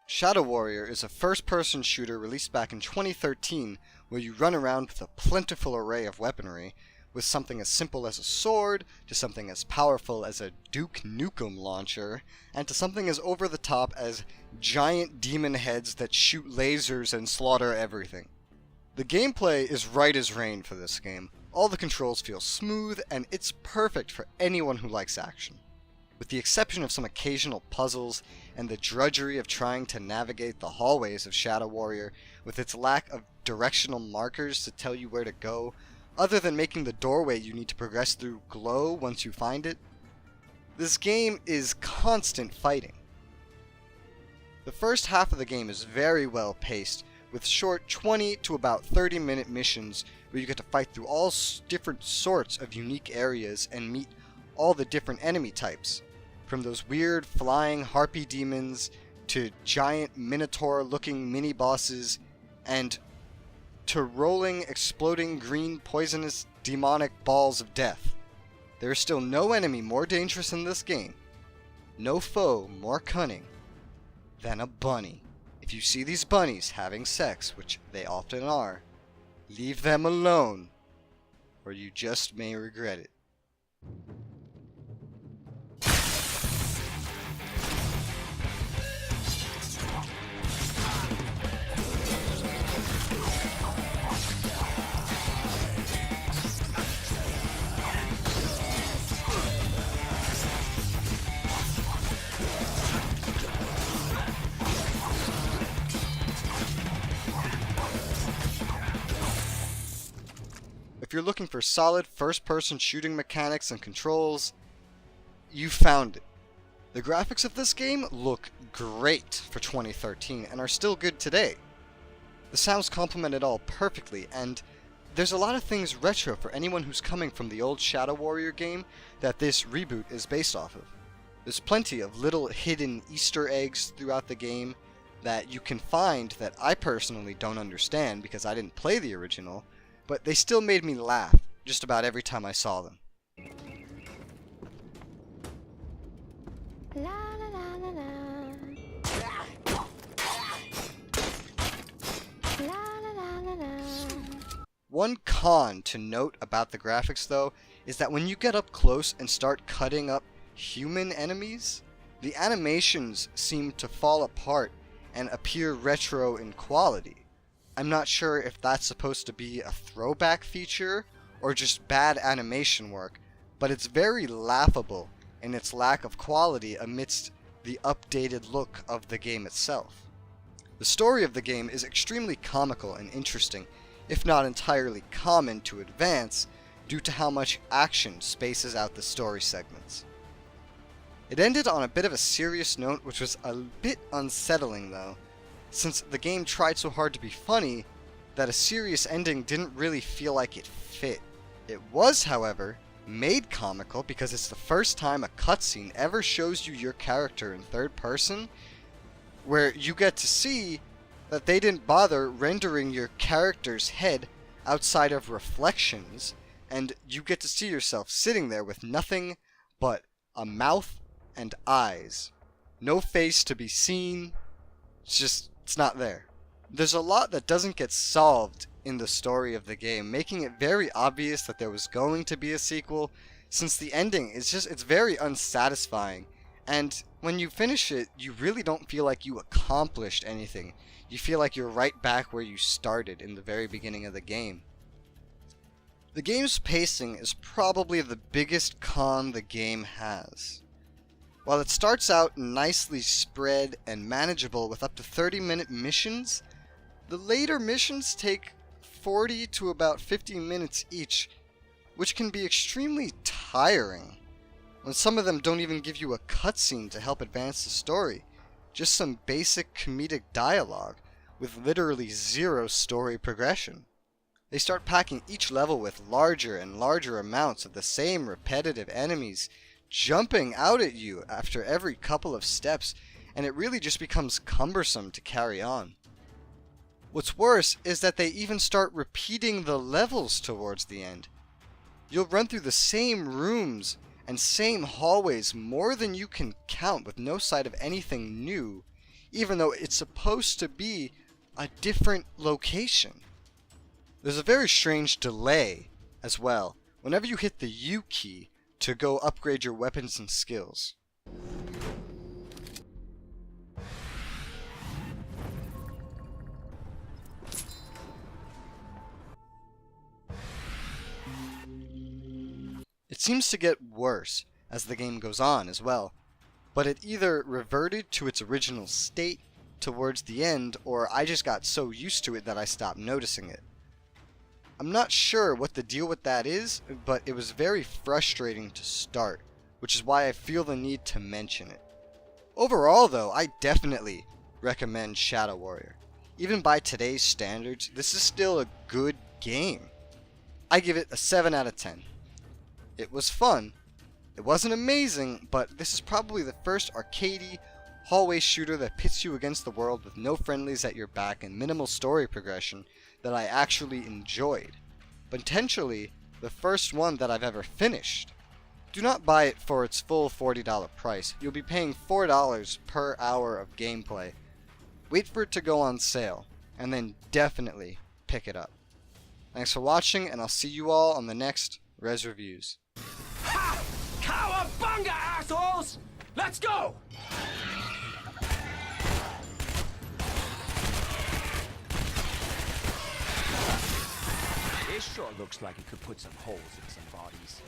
Shadow Warrior is a first-person shooter released back in 2013 where you run around with a plentiful array of weaponry, with something as simple as a sword, to something as powerful as a Duke Nukem launcher, and to something as over-the-top as giant demon heads that shoot lasers and slaughter everything. The gameplay is right as rain for this game. All the controls feel smooth, and it's perfect for anyone who likes action. With the exception of some occasional puzzles and the drudgery of trying to navigate the hallways of Shadow Warrior with its lack of directional markers to tell you where to go, other than making the doorway you need to progress through glow once you find it, this game is constant fighting. The first half of the game is very well paced, with short 20 to about 30-minute missions where you get to fight through all different sorts of unique areas and meet all the different enemy types. From those weird flying harpy demons to giant minotaur-looking mini-bosses and to rolling, exploding green poisonous demonic balls of death. There is still no enemy more dangerous in this game, no foe more cunning than a bunny. If you see these bunnies having sex, which they often are, leave them alone, or you just may regret it. If you're looking for solid first-person shooting mechanics and controls, you found it. The graphics of this game look great for 2013 and are still good today. The sounds complement it all perfectly, and there's a lot of things retro for anyone who's coming from the old Shadow Warrior game that this reboot is based off of. There's plenty of little hidden Easter eggs throughout the game that you can find that I personally don't understand because I didn't play the original, but they still made me laugh just about every time I saw them. La la la la la. La la la la la. One con to note about the graphics though is that when you get up close and start cutting up human enemies, the animations seem to fall apart and appear retro in quality. I'm not sure if that's supposed to be a throwback feature or just bad animation work, but it's very laughable in its lack of quality amidst the updated look of the game itself. The story of the game is extremely comical and interesting, if not entirely common to advance, due to how much action spaces out the story segments. It ended on a bit of a serious note, which was a bit unsettling though, since the game tried so hard to be funny that a serious ending didn't really feel like it fit. It was, however, made comical because it's the first time a cutscene ever shows you your character in third person, where you get to see that they didn't bother rendering your character's head outside of reflections, and you get to see yourself sitting there with nothing but a mouth and eyes. No face to be seen. It's not there. There's a lot that doesn't get solved in the story of the game, making it very obvious that there was going to be a sequel, since the ending is it's very unsatisfying, and when you finish it, you really don't feel like you accomplished anything. You feel like you're right back where you started in the very beginning of the game. The game's pacing is probably the biggest con the game has. While it starts out nicely spread and manageable with up to 30-minute missions, the later missions take 40 to about 50 minutes each, which can be extremely tiring, when some of them don't even give you a cutscene to help advance the story, just some basic comedic dialogue, with literally zero story progression. They start packing each level with larger and larger amounts of the same repetitive enemies, jumping out at you after every couple of steps, and it really just becomes cumbersome to carry on. What's worse is that they even start repeating the levels towards the end. You'll run through the same rooms and same hallways more than you can count with no sight of anything new, even though it's supposed to be a different location. There's a very strange delay as well whenever you hit the U key to go upgrade your weapons and skills. It seems to get worse as the game goes on as well, but it either reverted to its original state towards the end, or I just got so used to it that I stopped noticing it. I'm not sure what the deal with that is, but it was very frustrating to start, which is why I feel the need to mention it. Overall though, I definitely recommend Shadow Warrior. Even by today's standards, this is still a good game. I give it a 7 out of 10. It was fun. It wasn't amazing, but this is probably the first arcadey hallway shooter that pits you against the world with no friendlies at your back and minimal story progression that I actually enjoyed. Potentially the first one that I've ever finished. Do not buy it for its full $40 price. You'll be paying $4 per hour of gameplay. Wait for it to go on sale, and then definitely pick it up. Thanks for watching, and I'll see you all on the next Res Reviews. Ha! Cowabunga, assholes! Let's go! This sure looks like it could put some holes in some bodies.